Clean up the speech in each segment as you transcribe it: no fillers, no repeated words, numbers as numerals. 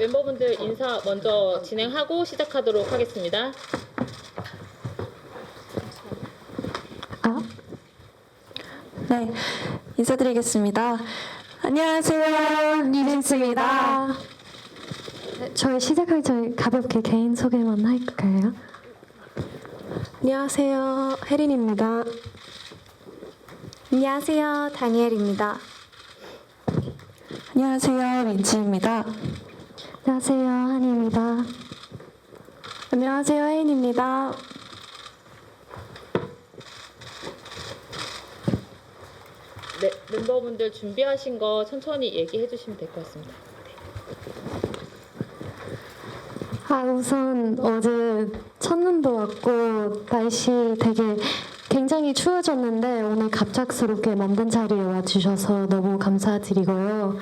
멤버분들 인사 먼저 진행하고 시작하도록 하겠습니다. 네, 인사드리겠습니다. 안녕하세요, 뉴진스입니다. 네, 저희 시작하기 전에 가볍게 개인 소개만 할까요? 안녕하세요, 혜린입니다. 안녕하세요, 다니엘입니다. 안녕하세요, 민지입니다. 안녕하세요, 한이입니다. 안녕하세요, 혜인입니다. 네, 멤버분들 준비하신 거 천천히 얘기해 주시면 될 것 같습니다. 우선 어제 첫눈도 왔고 날씨 되게 굉장히 추워졌는데 오늘 갑작스럽게 만든 자리에 와주셔서 너무 감사드리고요.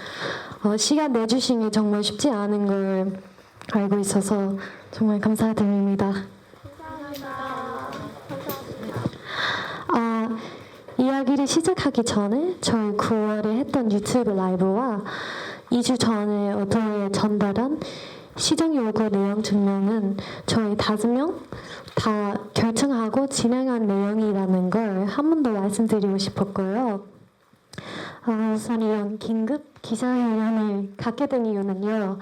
시간 내주신 게 정말 쉽지 않은 걸 알고 있어서 정말 감사드립니다. 이야기를 시작하기 전에 저희 9월에 했던 유튜브 라이브와 2주 전에 어도에 전달한 시정 요구 내용 증명은 저희 5명 다 결정하고 진행한 내용이라는 걸 한 번 더 말씀드리고 싶었고요. 우선 이런 긴급 기자회견을 갖게 된 이유는요.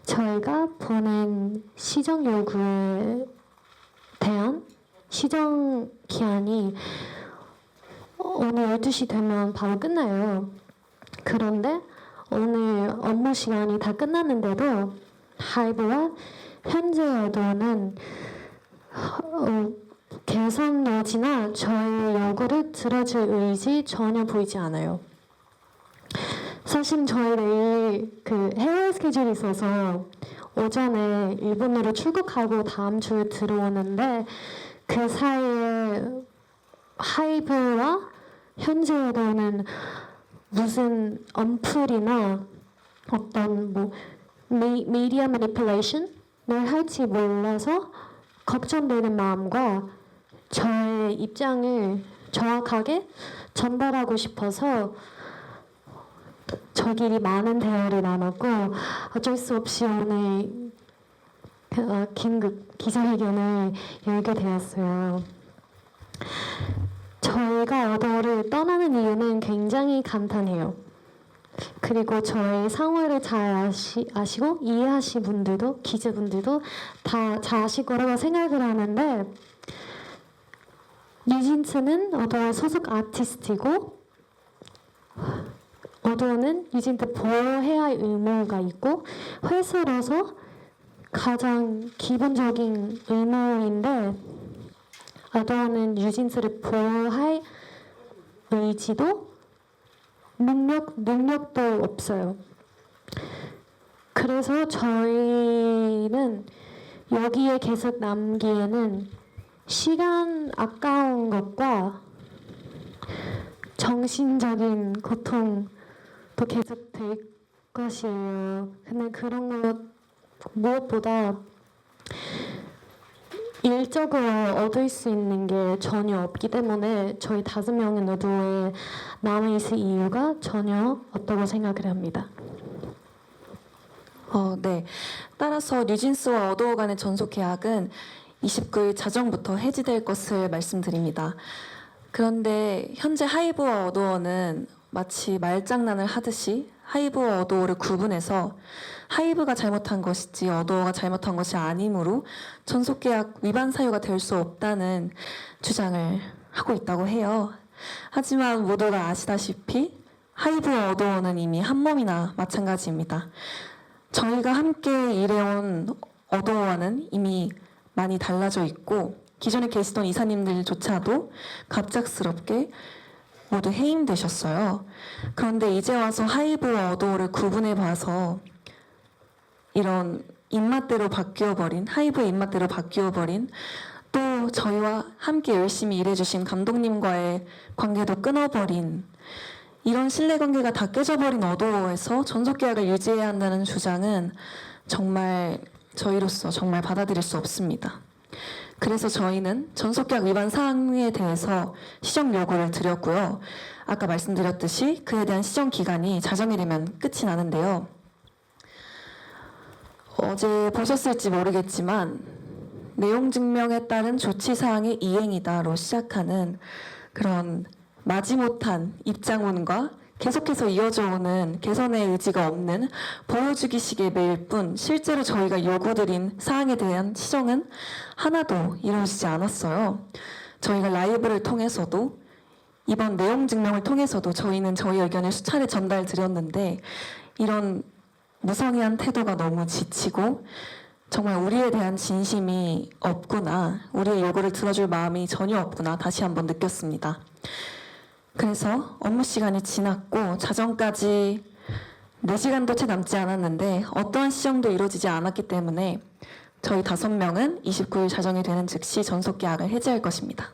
저희가 보낸 시정 요구에 대한 시정 기한이 오늘 12시 되면 바로 끝나요. 그런데 오늘 업무 시간이 다 끝났는데도 하이브와 현재 어도는 개선 여지나 저의 요구를 들어줄 의지 전혀 보이지 않아요. 사실 저희 내일 해외 스케줄이 있어서 오전에 일본으로 출국하고 다음 주에 들어오는데 그 사이에 하이브와 현재 어도는 무슨 언플이나 어떤 미디어 매니플레이션을 할지 몰라서 걱정되는 마음과 저의 입장을 정확하게 전달하고 싶어서 저끼리 많은 대화를 나눴고 어쩔 수 없이 오늘 긴급 기자회견을 열게 되었어요. 저희가 어도를 떠나는 이유는 굉장히 간단해요. 그리고 저의 상황을 잘 아시고 이해하신 분들도 기자분들도 다 잘 아실 거라고 생각을 하는데 뉴진스는 어도의 소속 아티스트이고 어도는 뉴진스 보호해야 할 의무가 있고 회사로서 가장 기본적인 의무인데 어도는 뉴진스를 보호할 의지도 능력도 없어요. 그래서 저희는 여기에 계속 남기에는 시간 아까운 것과 정신적인 고통도 계속 될 것이에요. 근데 그런 것 무엇보다 일적으로 얻을 수 있는 게 전혀 없기 때문에 저희 5명의 어도에 남아있을 이유가 전혀 없다고 생각을 합니다. 네. 따라서 뉴진스와 어도어 간의 전속 계약은 29일 자정부터 해지될 것을 말씀드립니다. 그런데 현재 하이브와 어도어는 마치 말장난을 하듯이 하이브와 어도어를 구분해서 하이브가 잘못한 것이지 어도어가 잘못한 것이 아니므로 전속계약 위반 사유가 될 수 없다는 주장을 하고 있다고 해요. 하지만 모두가 아시다시피 하이브와 어도어는 이미 한 몸이나 마찬가지입니다. 저희가 함께 일해온 어도어와는 이미 많이 달라져 있고 기존에 계시던 이사님들조차도 갑작스럽게 모두 해임되셨어요. 그런데 이제 와서 하이브와 어도어를 구분해봐서 이런 입맛대로 바뀌어버린 하이브의 입맛대로 바뀌어버린 또 저희와 함께 열심히 일해주신 감독님과의 관계도 끊어버린 이런 신뢰관계가 다 깨져버린 어도어에서 전속계약을 유지해야 한다는 주장은 정말 저희로서 정말 받아들일 수 없습니다. 그래서 저희는 전속계약 위반 사항에 대해서 시정 요구를 드렸고요. 아까 말씀드렸듯이 그에 대한 시정 기간이 자정이 되면 끝이 나는데요. 어제 보셨을지 모르겠지만 내용 증명에 따른 조치 사항의 이행이다로 시작하는 그런 마지못한 입장문과 계속해서 이어져 오는 개선의 의지가 없는 보여주기식의 메일 뿐 실제로 저희가 요구드린 사항에 대한 시정은 하나도 이루어지지 않았어요. 저희가 라이브를 통해서도 이번 내용 증명을 통해서도 저희는 저희 의견을 수차례 전달드렸는데 이런 무성의한 태도가 너무 지치고 정말 우리에 대한 진심이 없구나, 우리의 요구를 들어줄 마음이 전혀 없구나 다시 한번 느꼈습니다. 그래서 업무 시간이 지났고 자정까지 4시간도 채 남지 않았는데 어떠한 시정도 이루어지지 않았기 때문에 저희 5명은 29일 자정이 되는 즉시 전속 계약을 해지할 것입니다.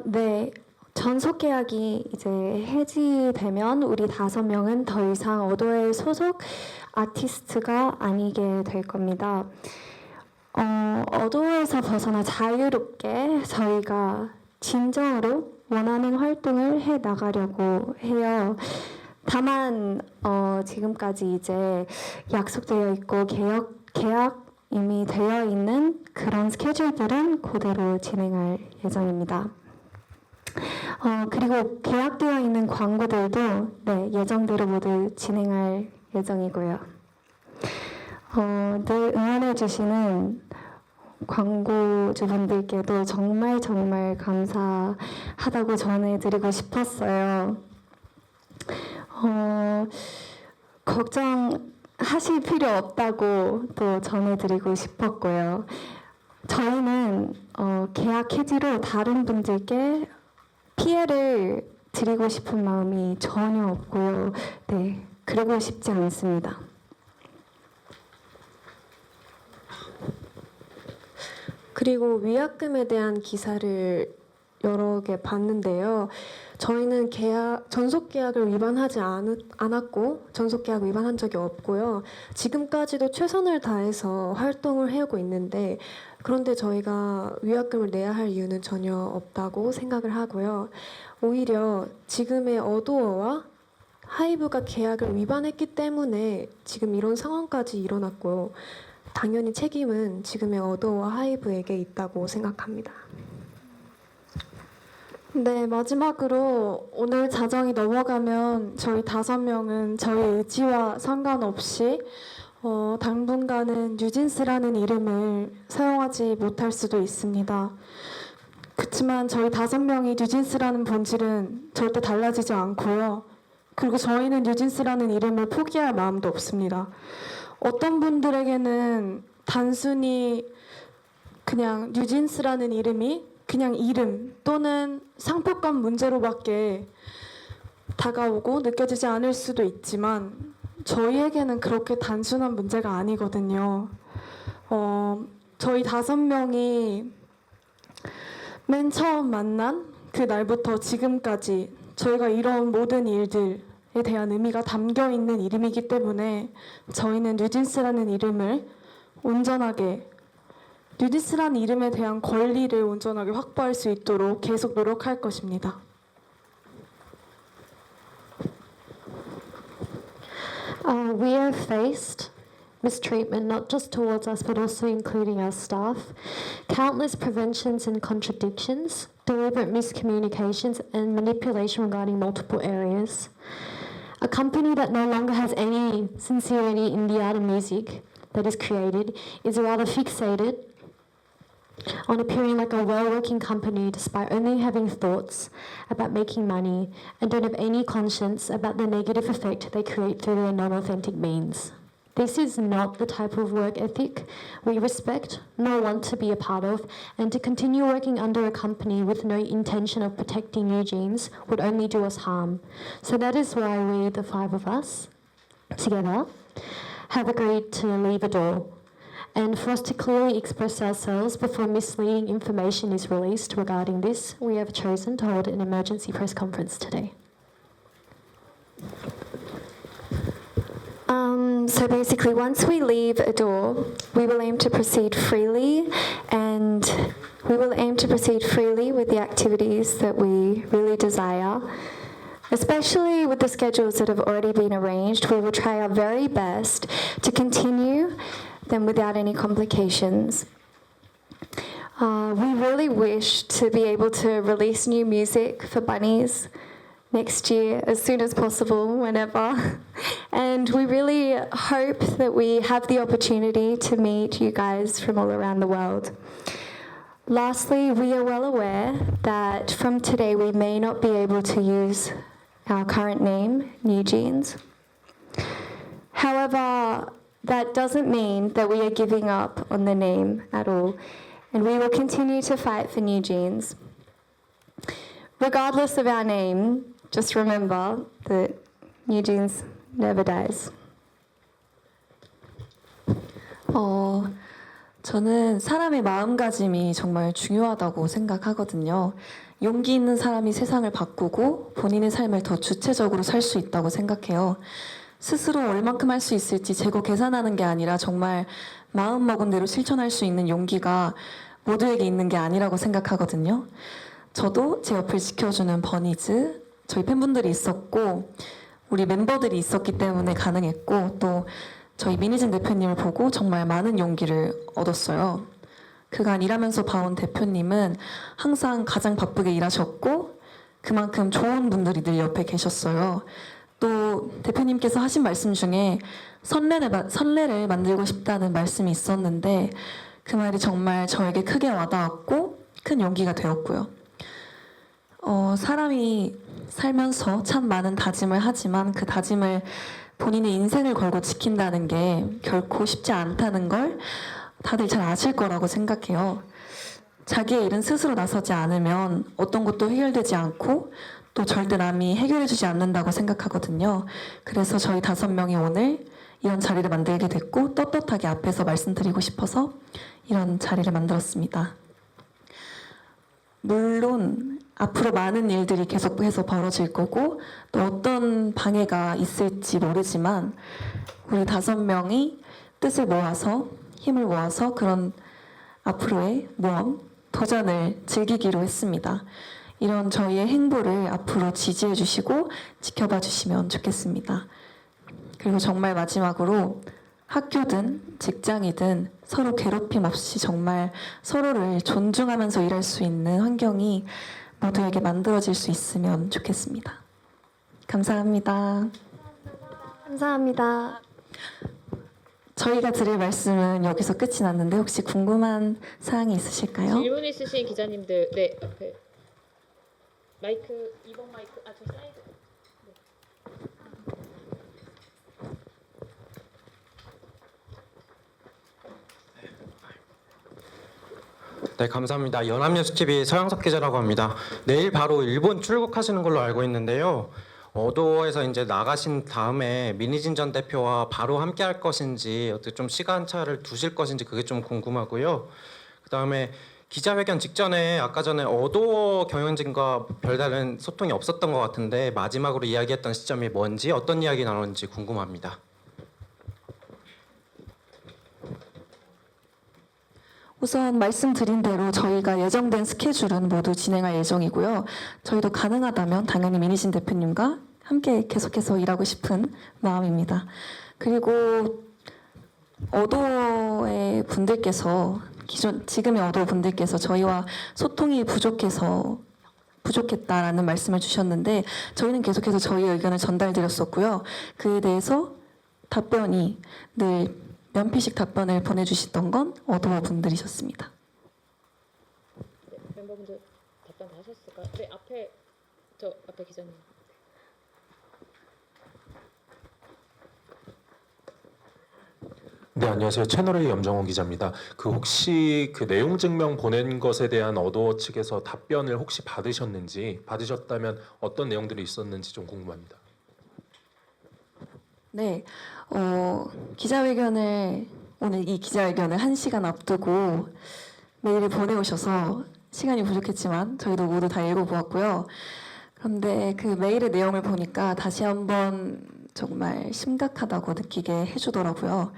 네. 전속 계약이 이제 해지되면 우리 5명은 더 이상 어도의 소속 아티스트가 아니게 될 겁니다. 어도에서 벗어나 자유롭게 저희가 진정으로 원하는 활동을 해 나가려고 해요. 다만 지금까지 이제 약속되어 있고 계약 이미 되어 있는 그런 스케줄들은 그대로 진행할 예정입니다. 그리고 계약되어 있는 광고들도 네, 예정대로 모두 진행할 예정이고요. 늘 응원해주시는 광고주분들께도 정말 정말 감사하다고 전해드리고 싶었어요. 걱정하실 필요 없다고 또 전해드리고 싶었고요. 저희는 계약 해지로 다른 분들께 피해를 드리고 싶은 마음이 전혀 없고요. 네, 그러고 싶지 않습니다. 그리고 위약금에 대한 기사를 여러 개 봤는데요. 저희는 전속 계약을 위반하지 않았고 전속 계약 위반한 적이 없고요. 지금까지도 최선을 다해서 활동을 해오고 있는데 그런데 저희가 위약금을 내야 할 이유는 전혀 없다고 생각을 하고요. 오히려 지금의 어도어와 하이브가 계약을 위반했기 때문에 지금 이런 상황까지 일어났고요. 당연히 책임은 지금의 어도어와 하이브에게 있다고 생각합니다. 네, 마지막으로 오늘 자정이 넘어가면 저희 5명은 저희 의지와 상관없이 당분간은 뉴진스라는 이름을 사용하지 못할 수도 있습니다. 그렇지만 저희 5명이 뉴진스라는 본질은 절대 달라지지 않고요. 그리고 저희는 뉴진스라는 이름을 포기할 마음도 없습니다. 어떤 분들에게는 단순히 그냥 뉴진스라는 이름이 그냥 이름 또는 상표권 문제로밖에 다가오고 느껴지지 않을 수도 있지만 저희에게는 그렇게 단순한 문제가 아니거든요. 저희 5명이 맨 처음 만난 그 날부터 지금까지 저희가 이런 모든 일들에 대한 의미가 담겨 있는 이름이기 때문에 저희는 뉴진스라는 이름을 온전하게 뉴진스라는 이름에 대한 권리를 온전하게 확보할 수 있도록 계속 노력할 것입니다. We have faced mistreatment not just towards us but also including our staff, countless preventions and contradictions, deliberate miscommunications and manipulation regarding multiple areas. A company that no longer has any sincerity in the art of music that is created is rather fixated on appearing like a well-working company despite only having thoughts about making money and don't have any conscience about the negative effect they create through their non-authentic means. This is not the type of work ethic we respect nor want to be a part of, and to continue working under a company with no intention of protecting Eugene's would only do us harm. So that is why we, the 5 of us, together, have agreed to leave Adore, and for us to clearly express ourselves before misleading information is released regarding this, we have chosen to hold an emergency press conference today. So basically, once we leave Adore, we will aim to proceed freely, and we will aim to proceed freely with the activities that we really desire. Especially with the schedules that have already been arranged, we will try our very best to continue them without any complications. We really wish to be able to release new music for Bunnies next year as soon as possible, whenever. And we really hope that we have the opportunity to meet you guys from all around the world. Lastly, we are well aware that from today we may not be able to use our current name, New Jeans. However, that doesn't mean that we are giving up on the name at all, and we will continue to fight for New Jeans. Regardless of our name, just remember that New Jeans never dies. 저는 사람의 마음가짐이 정말 중요하다고 생각하거든요. 용기 있는 사람이 세상을 바꾸고 본인의 삶을 더 주체적으로 살 수 있다고 생각해요. 스스로 얼만큼 할 수 있을지 재고 계산하는 게 아니라 정말 마음먹은 대로 실천할 수 있는 용기가 모두에게 있는 게 아니라고 생각하거든요. 저도 제 옆을 지켜주는 버니즈, 저희 팬분들이 있었고 우리 멤버들이 있었기 때문에 가능했고 또 저희 미니진 대표님을 보고 정말 많은 용기를 얻었어요. 그간 일하면서 봐온 대표님은 항상 가장 바쁘게 일하셨고 그만큼 좋은 분들이 늘 옆에 계셨어요. 또 대표님께서 하신 말씀 중에 선례를 만들고 싶다는 말씀이 있었는데 그 말이 정말 저에게 크게 와닿았고 큰 용기가 되었고요. 사람이 살면서 참 많은 다짐을 하지만 그 다짐을 본인의 인생을 걸고 지킨다는 게 결코 쉽지 않다는 걸 다들 잘 아실 거라고 생각해요. 자기의 일은 스스로 나서지 않으면 어떤 것도 해결되지 않고 또 절대 남이 해결해주지 않는다고 생각하거든요. 그래서 저희 5명이 오늘 이런 자리를 만들게 됐고 떳떳하게 앞에서 말씀드리고 싶어서 이런 자리를 만들었습니다. 물론 앞으로 많은 일들이 계속해서 벌어질 거고 또 어떤 방해가 있을지 모르지만 우리 5명이 뜻을 모아서 힘을 모아서 그런 앞으로의 모험, 도전을 즐기기로 했습니다. 이런 저희의 행보를 앞으로 지지해 주시고 지켜봐 주시면 좋겠습니다. 그리고 정말 마지막으로 학교든 직장이든 서로 괴롭힘 없이 정말 서로를 존중하면서 일할 수 있는 환경이 모두에게 만들어질 수 있으면 좋겠습니다. 감사합니다. 감사합니다. 저희가 드릴 말씀은 여기서 끝이 났는데 혹시 궁금한 사항이 있으실까요? 질문 있으신 기자님들, 네, 앞에 마이크, 2번 마이크, 저 사이드. 네, 감사합니다. 연합뉴스TV 서영석 기자라고 합니다. 내일 바로 일본 출국하시는 걸로 알고 있는데요. 어도에서 이제 나가신 다음에 미니진 전 대표와 바로 함께할 것인지 어떻게 좀 시간차를 두실 것인지 그게 좀 궁금하고요. 그다음에 기자회견 직전에 아까 전에 어도어 경영진과 별다른 소통이 없었던 것 같은데 마지막으로 이야기했던 시점이 뭔지 어떤 이야기 나눴는지 궁금합니다. 우선 말씀드린 대로 저희가 예정된 스케줄은 모두 진행할 예정이고요. 저희도 가능하다면 당연히 미니진 대표님과 함께 계속해서 일하고 싶은 마음입니다. 그리고 어도의 분들께서 지금의 어도 분들께서 저희와 소통이 부족했다라는 말씀을 주셨는데 저희는 계속해서 저희의 의견을 전달드렸었고요. 그에 대해서 답변이 늘 면피식 답변을 보내주시던 건 어도어 분들이셨습니다. 네, 멤버분들 답변 다 하셨을까요? 네, 앞에 기자님. 네, 안녕하세요. 채널A 염정원 기자입니다. 혹시 내용 증명 보낸 것에 대한 어도어 측에서 답변을 혹시 받으셨다면 어떤 내용들이 있었는지 좀 궁금합니다. 네, 오늘 이 기자회견을 1시간 앞두고 메일을 보내오셔서 시간이 부족했지만 저희도 모두 다 읽어보았고요. 그런데 그 메일의 내용을 보니까 다시 한번 정말 심각하다고 느끼게 해주더라고요.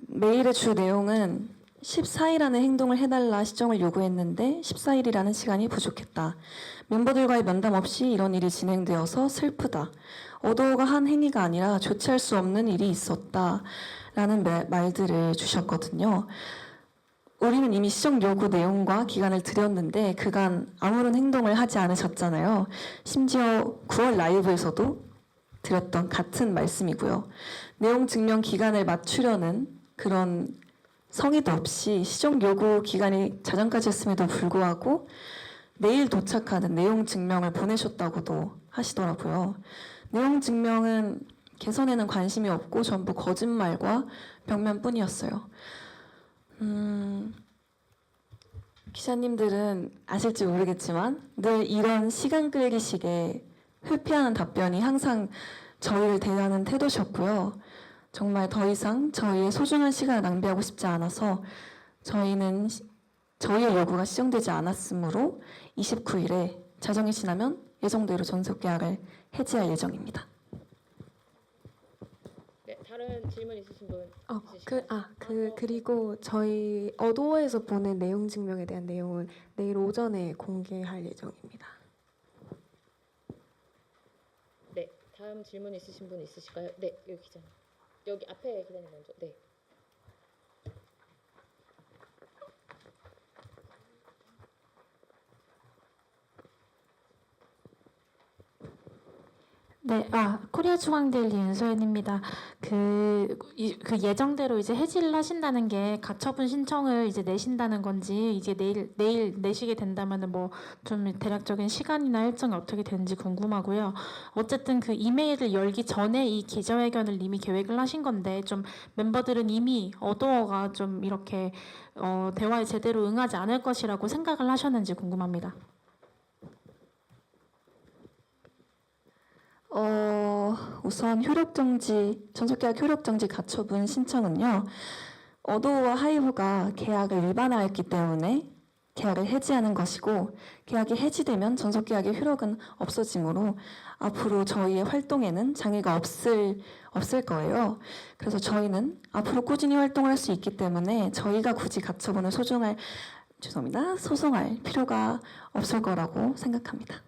메일의 주 내용은 14일안에 행동을 해달라 시정을 요구했는데 14일이라는 시간이 부족했다. 멤버들과의 면담 없이 이런 일이 진행되어서 슬프다. 어도어가 한 행위가 아니라 조치할 수 없는 일이 있었다. 라는 말들을 주셨거든요. 우리는 이미 시정 요구 내용과 기간을 드렸는데 그간 아무런 행동을 하지 않으셨잖아요. 심지어 9월 라이브에서도 드렸던 같은 말씀이고요. 내용 증명 기간을 맞추려는 그런 성의도 없이 시정 요구 기간이 자정까지 했음에도 불구하고 내일 도착하는 내용 증명을 보내셨다고도 하시더라고요. 내용 증명은 개선에는 관심이 없고 전부 거짓말과 벽면뿐이었어요. 기자님들은 아실지 모르겠지만 늘 이런 시간 끌기식의 회피하는 답변이 항상 저희를 대하는 태도셨고요. 정말 더 이상 저희의 소중한 시간을 낭비하고 싶지 않아서 저희는 저희의 요구가 시정되지 않았으므로 29일에 자정이 지나면 예정대로 전속 계약을 해지할 예정입니다. 네, 다른 질문 있으신 분 있으실까요? 그리고 저희 어도어에서 보낸 내용 증명에 대한 내용은 내일 오전에 공개할 예정입니다. 네, 다음 질문 있으신 분 있으실까요? 네, 여기 기자님. 여기 앞에 기자님 먼저. 네. 네, 코리아 중앙데일리 윤소연입니다. 그 예정대로 이제 해지를 하신다는 게 가처분 신청을 이제 내신다는 건지 이제 내일 내시게 된다면은 뭐 좀 대략적인 시간이나 일정이 어떻게 되는지 궁금하고요. 어쨌든 그 이메일을 열기 전에 이 기자회견을 이미 계획을 하신 건데 좀 멤버들은 이미 어도어가 좀 이렇게 대화에 제대로 응하지 않을 것이라고 생각을 하셨는지 궁금합니다. 우선 전속계약 효력정지 가처분 신청은요. 어도어와 하이브가 계약을 위반하였기 때문에 계약을 해지하는 것이고 계약이 해지되면 전속계약의 효력은 없어지므로 앞으로 저희의 활동에는 장애가 없을 거예요. 그래서 저희는 앞으로 꾸준히 활동할 수 있기 때문에 저희가 굳이 가처분을 소송할 필요가 없을 거라고 생각합니다.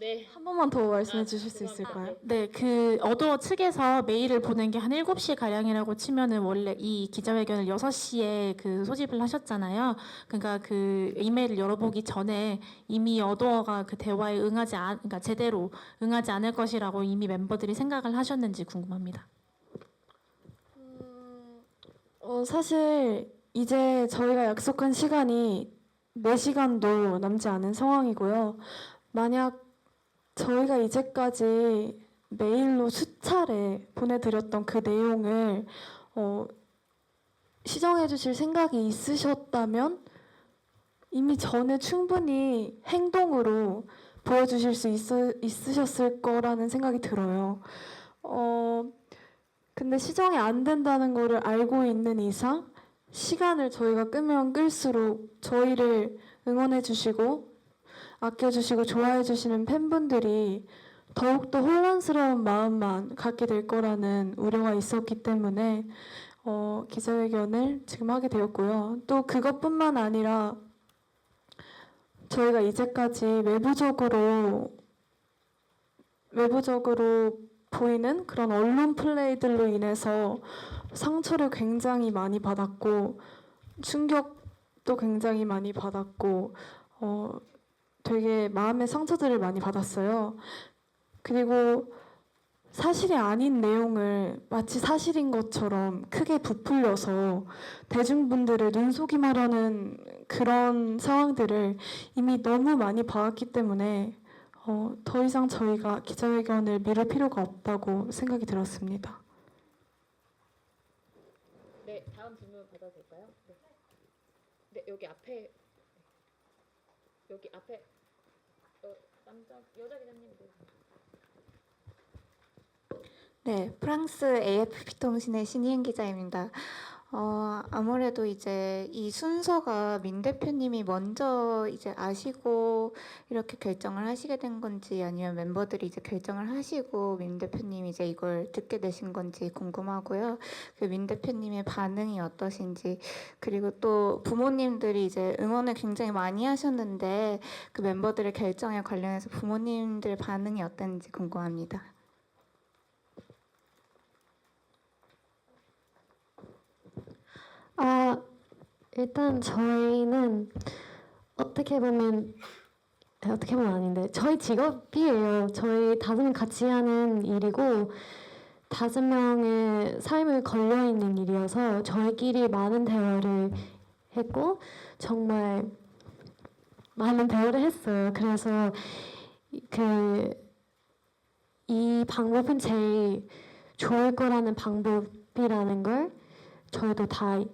네. 한 번만 더 말씀해 주실 수 있을까요? 네, 그 어도어 측에서 메일을 보낸 게 한 7시 가량이라고 치면은 원래 이 기자회견을 6시에 그 소집을 하셨잖아요. 그러니까 그 이메일을 열어보기 전에 이미 어도어가 그 대화에 그러니까 제대로 응하지 않을 것이라고 이미 멤버들이 생각을 하셨는지 궁금합니다. 사실 이제 저희가 약속한 시간이 4시간도 남지 않은 상황이고요. 만약 저희가 이제까지 메일로 수차례 보내드렸던 그 내용을 시정해 주실 생각이 있으셨다면 이미 전에 충분히 행동으로 보여주실 수 있으셨을 거라는 생각이 들어요. 근데 시정이 안 된다는 거를 알고 있는 이상 시간을 저희가 끄면 끌수록 저희를 응원해 주시고 아껴주시고 좋아해 주시는 팬분들이 더욱더 혼란스러운 마음만 갖게 될 거라는 우려가 있었기 때문에 기자회견을 지금 하게 되었고요. 또 그것뿐만 아니라 저희가 이제까지 외부적으로 보이는 그런 언론 플레이들로 인해서 상처를 굉장히 많이 받았고 충격도 굉장히 많이 받았고 되게 마음의 상처들을 많이 받았어요. 그리고 사실이 아닌 내용을 마치 사실인 것처럼 크게 부풀려서 대중분들을 눈속임하려는 그런 상황들을 이미 너무 많이 봐왔기 때문에 더 이상 저희가 기자회견을 미룰 필요가 없다고 생각이 들었습니다. 네, 다음 질문 받아도 될까요? 네. 네, 여기 앞에 여자 기자님. 네, 프랑스 AFP 통신의 신희은 기자입니다. 아무래도 이제 이 순서가 민 대표님이 먼저 이제 아시고 이렇게 결정을 하시게 된 건지 아니면 멤버들이 이제 결정을 하시고 민 대표님이 이제 이걸 듣게 되신 건지 궁금하고요. 그 민 대표님의 반응이 어떠신지, 그리고 또 부모님들이 이제 응원을 굉장히 많이 하셨는데 그 멤버들의 결정에 관련해서 부모님들 반응이 어땠는지 궁금합니다. 일단 저희는 어떻게 보면 아닌데 저희 직업이에요. 저희 5명 같이 하는 일이고 5명의 삶을 걸려 있는 일이어서 저희끼리 많은 대화를 했고 정말 많은 대화를 했어요. 그래서 이 방법은 제일 좋을 거라는 방법이라는 걸 저희도 다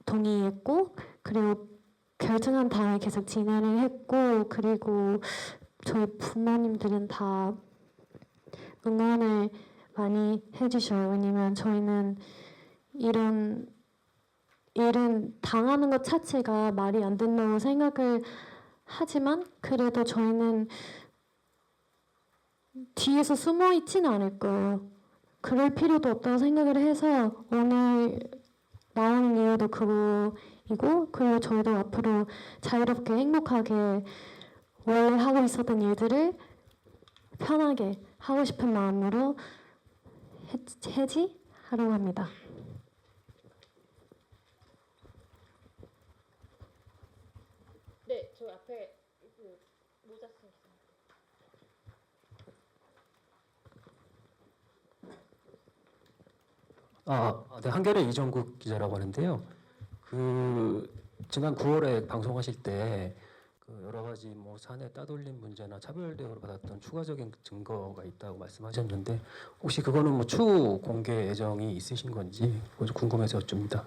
동의했고, 그리고 결정한 다음에 계속 진행을 했고, 그리고 저희 부모님들은 다 응원을 많이 해주셔요. 왜냐면 저희는 이런 일은 당하는 것 자체가 말이 안 된다고 생각을 하지만 그래도 저희는 뒤에서 숨어 있지는 않을 거예요. 그럴 필요도 없다고 생각을 해서 오늘 나오는 이유도 그거이고, 그리고 저희도 앞으로 자유롭게 행복하게 원래 하고 있었던 일들을 편하게 하고 싶은 마음으로 해지하려고 합니다. 네, 저 앞에 그 모자 쓴 기자. 네, 한겨레 이정국 기자라고 하는데요. 지난 9월에 방송하실 때 여러 가지 사내 따돌림 문제나 차별 대우를 받았던 추가적인 증거가 있다고 말씀하셨는데 혹시 그거는 추후 공개 예정이 있으신 건지 좀 궁금해서 여쭙니다.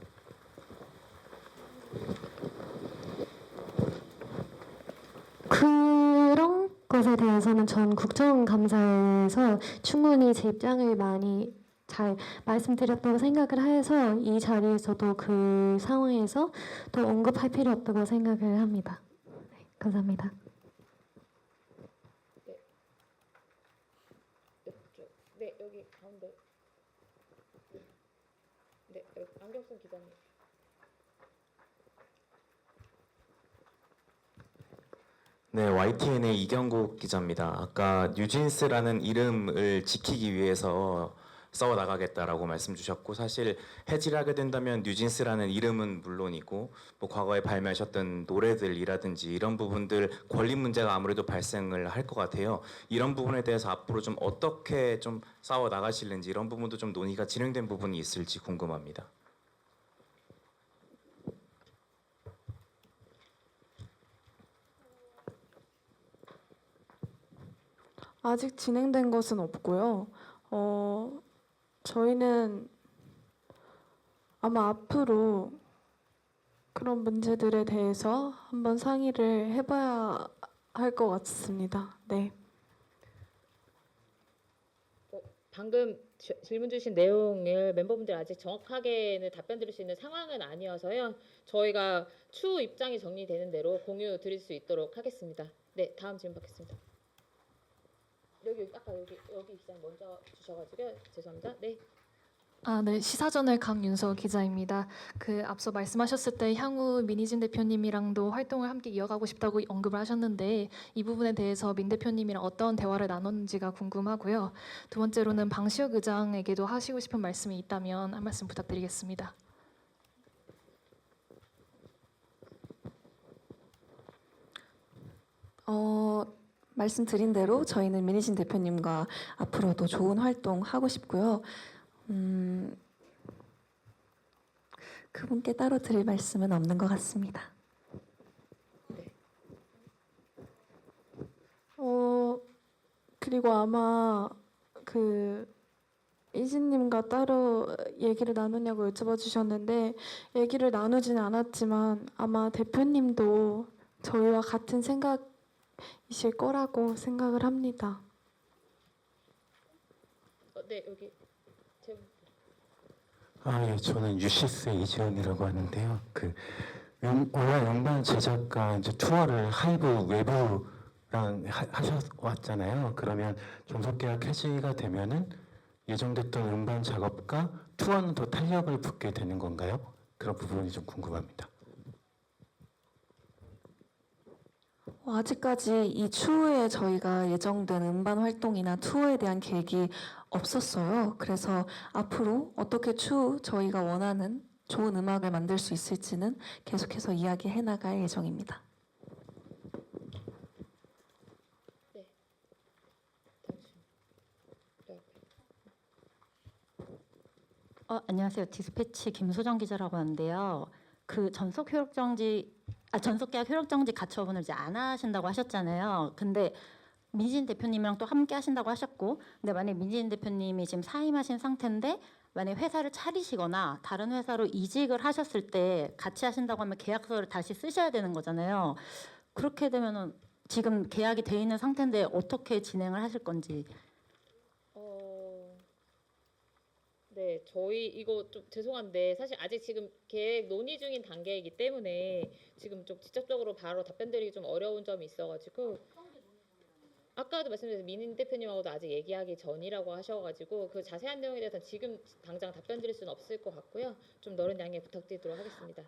그런 것에 대해서는 전 국정감사에서 충분히 제 입장을 많이 잘 말씀드렸다고 생각을 해서 이 자리에서도 그 상황에서 또 언급할 필요 없다고 생각을 합니다. 네, 감사합니다. 네, 여기 가운데. 네, 여기 안경 쓴 기자님. 네, YTN의 이경국 기자입니다. 아까 뉴진스라는 이름을 지키기 위해서 싸워 나가겠다라고 말씀 주셨고, 사실 해지를 하게 된다면 뉴진스라는 이름은 물론이고 과거에 발매하셨던 노래들이라든지 이런 부분들 권리 문제가 아무래도 발생을 할 것 같아요. 이런 부분에 대해서 앞으로 좀 어떻게 좀 싸워 나가실는지 이런 부분도 좀 논의가 진행된 부분이 있을지 궁금합니다. 아직 진행된 것은 없고요. 저희는 아마 앞으로 그런 문제들에 대해서 한번 상의를 해봐야 할 것 같습니다. 네. 방금 질문 주신 내용을 멤버분들 아직 정확하게는 답변 드릴 수 있는 상황은 아니어서요. 저희가 추후 입장이 정리되는 대로 공유 드릴 수 있도록 하겠습니다. 네, 다음 질문 받겠습니다. 아까 여기 기자님 먼저 주셔가지고요. 죄송합니다. 네. 네, 시사저널 강윤서 기자입니다. 앞서 말씀하셨을 때 향후 민희진 대표님이랑도 활동을 함께 이어가고 싶다고 언급을 하셨는데 이 부분에 대해서 민 대표님이랑 어떤 대화를 나눴는지가 궁금하고요. 두 번째로는 방시혁 의장에게도 하시고 싶은 말씀이 있다면 한 말씀 부탁드리겠습니다. 말씀드린 대로 저희는 민희진 대표님과 앞으로도 좋은 활동 하고 싶고요. 그분께 따로 드릴 말씀은 없는 것 같습니다. 그리고 아마 이진님과 따로 얘기를 나누냐고 여쭤봐 주셨는데 얘기를 나누지는 않았지만 아마 대표님도 저희와 같은 생각이실 거라고 생각을 합니다. 네, 여기 예, 저는 유시스의 이지원이라고 하는데요. 온라인 음반 제작과 이제 투어를 하이브 외부랑 하셔왔잖아요. 그러면 종속계약 해지가 되면은 예정됐던 음반 작업과 투어는 더 탄력을 붙게 되는 건가요? 그런 부분이 좀 궁금합니다. 아직까지 이 추후에 저희가 예정된 음반 활동이나 투어에 대한 계획이 없었어요. 그래서 앞으로 어떻게 추후 저희가 원하는 좋은 음악을 만들 수 있을지는 계속해서 이야기해 나갈 예정입니다. 네. 안녕하세요. 디스패치 김소정 기자라고 하는데요. 그 전속계약 효력정지 가처분을 이제 안 하신다고 하셨잖아요. 근데 민진 대표님이랑 또 함께 하신다고 하셨고, 근데 만약 민진 대표님이 지금 사임하신 상태인데 만약 회사를 차리시거나 다른 회사로 이직을 하셨을 때 같이 하신다고 하면 계약서를 다시 쓰셔야 되는 거잖아요. 그렇게 되면은 지금 계약이 돼 있는 상태인데 어떻게 진행을 하실 건지. 네, 저희 이거 좀 죄송한데 사실 아직 지금 계획 논의 중인 단계이기 때문에 지금 좀 직접적으로 바로 답변드리기 좀 어려운 점이 있어가지고 아까도 말씀드린 민인 대표님하고도 아직 얘기하기 전이라고 하셔가지고 그 자세한 내용에 대해서는 지금 당장 답변드릴 수는 없을 것 같고요. 좀 너른 양해 부탁드리도록 하겠습니다.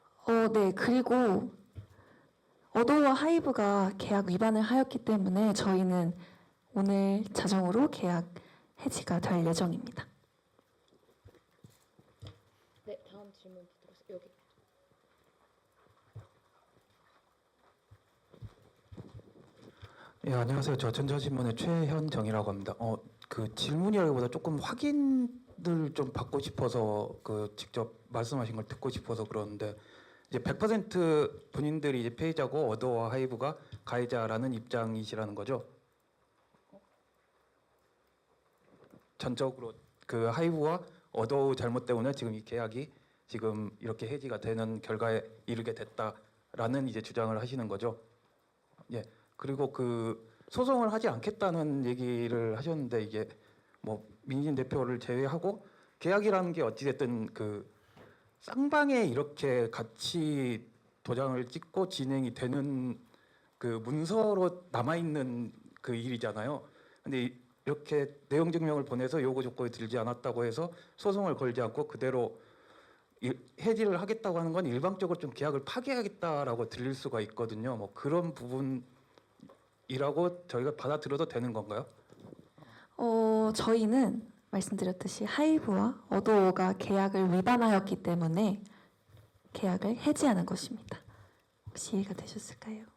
네, 그리고 어도와 하이브가 계약 위반을 하였기 때문에 저희는 오늘 자정으로 계약 해지가 될 예정입니다. 네, 다음 질문 여기. 예, 안녕하세요. 저 전자신문의 최현정이라고 합니다. 그 질문이라기보다 조금 확인을 좀 받고 싶어서 직접 말씀하신 걸 듣고 싶어서 그러는데 이제 100% 본인들이 이제 피해자고 어도와 하이브가 가해자라는 입장이시라는 거죠? 전적으로 그 하이브와 어도우 잘못 때문에 지금 이 계약이 지금 이렇게 해지가 되는 결과에 이르게 됐다라는 이제 주장을 하시는 거죠. 예. 그리고 그 소송을 하지 않겠다는 얘기를 하셨는데 이게 뭐 민진 대표를 제외하고 계약이라는 게 어찌됐든 그 쌍방에 이렇게 같이 도장을 찍고 진행이 되는 그 문서로 남아 있는 그 일이잖아요. 근데 이렇게 내용 증명을 보내서 요구 조건이 들지 않았다고 해서 소송을 걸지 않고 그대로 해지를 하겠다고 하는 건 일방적으로 좀 계약을 파기하겠다라고 들릴 수가 있거든요. 뭐 그런 부분이라고 저희가 받아들여도 되는 건가요? 저희는 말씀드렸듯이 하이브와 어도어가 계약을 위반하였기 때문에 계약을 해지하는 것입니다. 혹시 이해가 되셨을까요?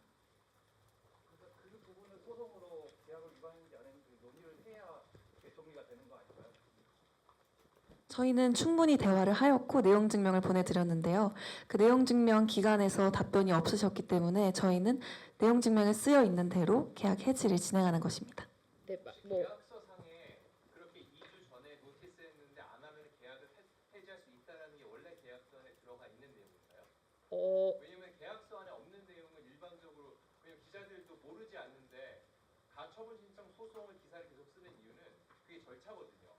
저희는 충분히 대화를 하였고 내용 증명을 보내드렸는데요. 그 내용 증명 기간에서 답변이 없으셨기 때문에 저희는 내용 증명에 쓰여 있는 대로 계약 해지를 진행하는 것입니다. 네, 뭐 계약서상에 그렇게 2주 전에 노티스했는데 안 하면 계약을 해지할 수 있다라는 게 원래 계약서 안에 들어가 있는 내용인가요? 왜냐면 계약서 안에 없는 내용은 일반적으로 왜냐면 기자들도 모르지 않는데 가처분 신청 소송을 기사를 계속 쓰는 이유는 그게 절차거든요.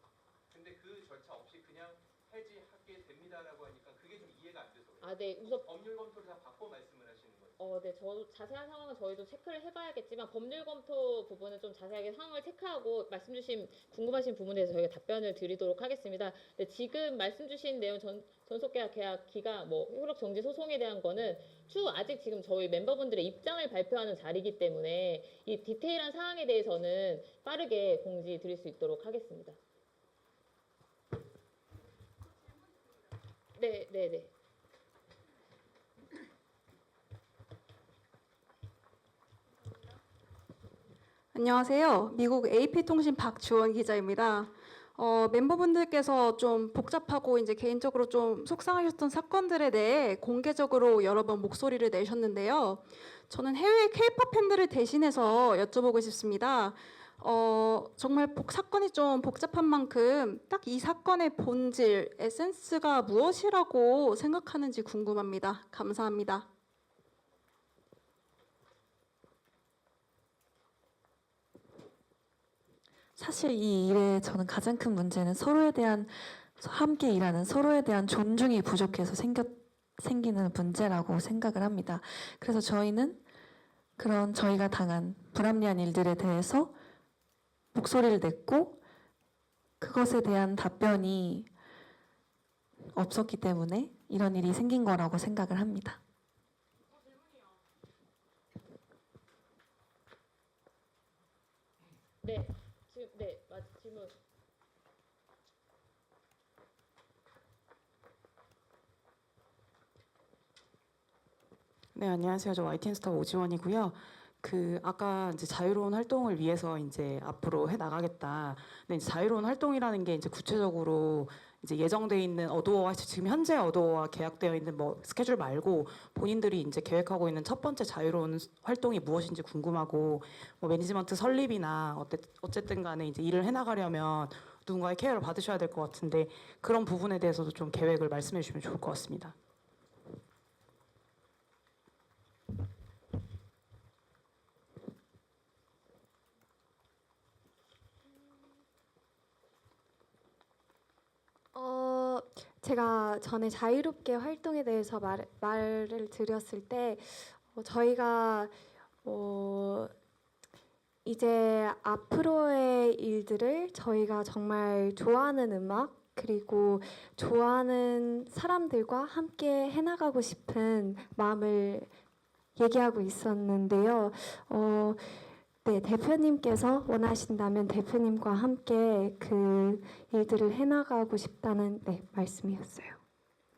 근데 그 절차 없이 그냥 해지하게 됩니다라고 하니까 그게 좀 이해가 안 돼서 그래요. 네, 우선 법률 검토를 다 받고 말씀을 하시는 거예요. 네, 저 자세한 상황은 저희도 체크를 해봐야겠지만 법률 검토 부분은 좀 자세하게 상황을 체크하고 말씀 주신 궁금하신 부분에 대해서 저희가 답변을 드리도록 하겠습니다. 네, 지금 말씀 주신 내용 전속계약 기가 뭐 효력 정지 소송에 대한 거는 추후 아직 지금 저희 멤버분들의 입장을 발표하는 자리이기 때문에 이 디테일한 사항에 대해서는 빠르게 공지 드릴 수 있도록 하겠습니다. 네. 안녕하세요. 미국 AP통신 박주원 기자입니다. 멤버분들께서 좀 복잡하고 이제 개인적으로 좀 속상하셨던 사건들에 대해 공개적으로 여러 번 목소리를 내셨는데요. 저는 해외 K-pop 팬들을 대신해서 여쭤보고 싶습니다. 정말 사건이 좀 복잡한 만큼 딱 이 사건의 본질, 에센스가 무엇이라고 생각하는지 궁금합니다. 감사합니다. 사실 이 일에 저는 가장 큰 문제는 함께 일하는 서로에 대한 존중이 부족해서 생기는 문제라고 생각을 합니다. 그래서 저희는 그런 저희가 당한 불합리한 일들에 대해서 목소리를 냈고 그것에 대한 답변이 없었기 때문에 이런 일이 생긴 거라고 생각을 합니다. 네, 지금 질문. 네, 안녕하세요. 저 YTN 스타 오지원이고요. 아까 이제 자유로운 활동을 위해서 이제 앞으로 해 나가겠다. 근데 이제 자유로운 활동이라는 게 이제 구체적으로 이제 예정돼 있는 어도어와 지금 현재 어도어와 계약되어 있는 뭐 스케줄 말고 본인들이 이제 계획하고 있는 첫 번째 자유로운 활동이 무엇인지 궁금하고 뭐 매니지먼트 설립이나 어쨌든 간에 이제 일을 해 나가려면 누군가의 케어를 받으셔야 될 것 같은데 그런 부분에 대해서도 좀 계획을 말씀해 주시면 좋을 것 같습니다. 제가 전에 자유롭게 활동에 대해서 말을 드렸을 때 저희가 이제 앞으로의 일들을 저희가 정말 좋아하는 음악 그리고 좋아하는 사람들과 함께 해나가고 싶은 마음을 얘기하고 있었는데요. 네, 대표님께서 원하신다면 대표님과 함께 그 일들을 해나가고 싶다는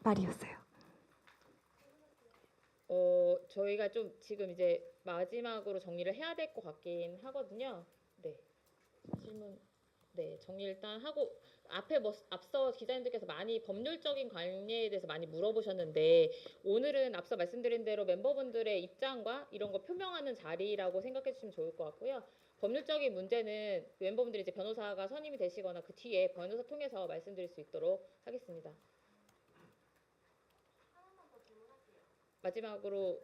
말이었어요. 저희가 좀 지금 이제 마지막으로 정리를 해야 될 것 같긴 하거든요. 네, 질문. 네, 정리 일단 하고 앞에 앞서 기자님들께서 많이 법률적인 관계에 대해서 많이 물어보셨는데 오늘은 앞서 말씀드린 대로 멤버분들의 입장과 이런 거 표명하는 자리라고 생각해 주시면 좋을 것 같고요. 법률적인 문제는 멤버분들이 이제 변호사가 선임이 되시거나 그 뒤에 변호사 통해서 말씀드릴 수 있도록 하겠습니다. 마지막으로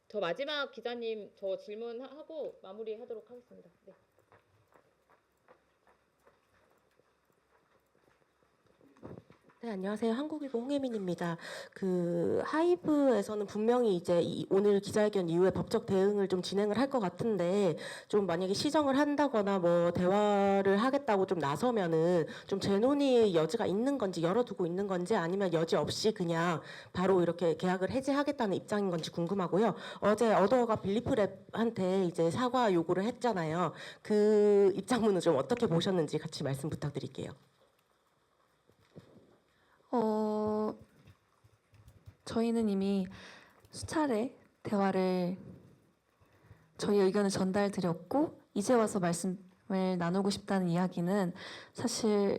저 마지막 기자님 저 질문하고 마무리하도록 하겠습니다. 네. 네, 안녕하세요. 한국일보 홍혜민입니다. 하이브에서는 분명히 이제 오늘 기자회견 이후에 법적 대응을 좀 진행을 할 것 같은데 좀 만약에 시정을 한다거나 뭐 대화를 하겠다고 좀 나서면은 좀 재논의 여지가 있는 건지 열어두고 있는 건지 아니면 여지 없이 그냥 바로 이렇게 계약을 해지하겠다는 입장인 건지 궁금하고요. 어제 어도어가 빌리프랩한테 이제 사과 요구를 했잖아요. 그 입장문은 좀 어떻게 보셨는지 같이 말씀 부탁드릴게요. 저희는 이미 수차례 대화를 저희 의견을 전달드렸고 이제 와서 말씀을 나누고 싶다는 이야기는 사실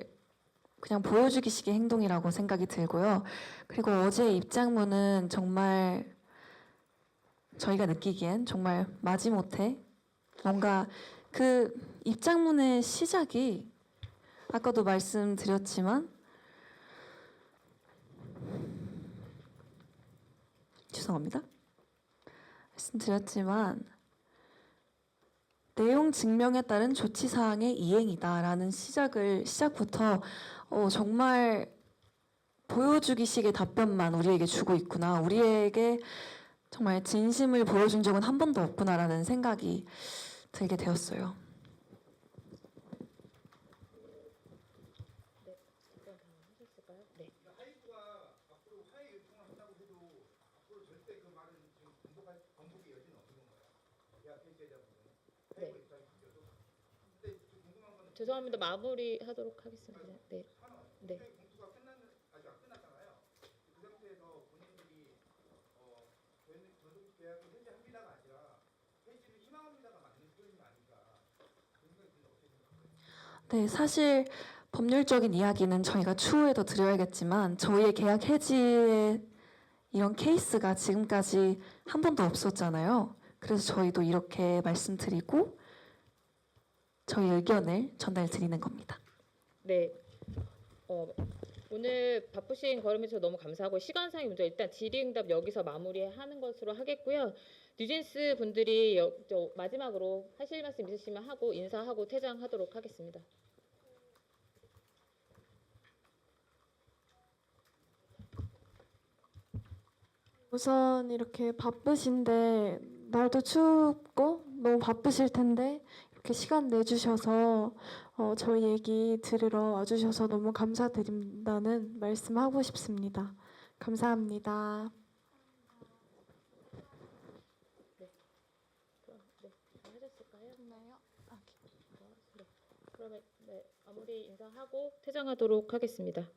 그냥 보여주기식의 행동이라고 생각이 들고요. 그리고 어제 입장문은 정말 저희가 느끼기엔 정말 마지못해 뭔가 그 입장문의 시작이 아까도 말씀드렸지만 죄송합니다. 말씀드렸지만 내용 증명에 따른 조치 사항의 이행이다라는 시작부터 정말 보여주기식의 답변만 우리에게 주고 있구나. 우리에게 정말 진심을 보여준 적은 한 번도 없구나라는 생각이 들게 되었어요. 죄송합니다. 마무리하도록 하겠습니다. 네. 네, 사실 법률적인 이야기는 저희가 추후에도 드려야겠지만 저희의 계약 해지의 이런 케이스가 지금까지 한 번도 없었잖아요. 그래서 저희도 이렇게 말씀드리고 저희 의견을 전달드리는 겁니다. 네. 오늘 바쁘신 걸음에서 너무 감사하고 시간상의 문제 일단 질의응답 여기서 마무리하는 것으로 하겠고요. 뉴진스 분들이 마지막으로 하실 말씀 있으시면 하고 인사하고 퇴장하도록 하겠습니다. 우선 이렇게 바쁘신데 날도 춥고 너무 바쁘실 텐데 이렇게 시간 내주셔서 저희 얘기 들으러 와주셔서 너무 감사드린다는 말씀하고 싶습니다. 감사합니다. 하셨을까요? 네. 그러면 마무리 인사하고 퇴장하도록 하겠습니다.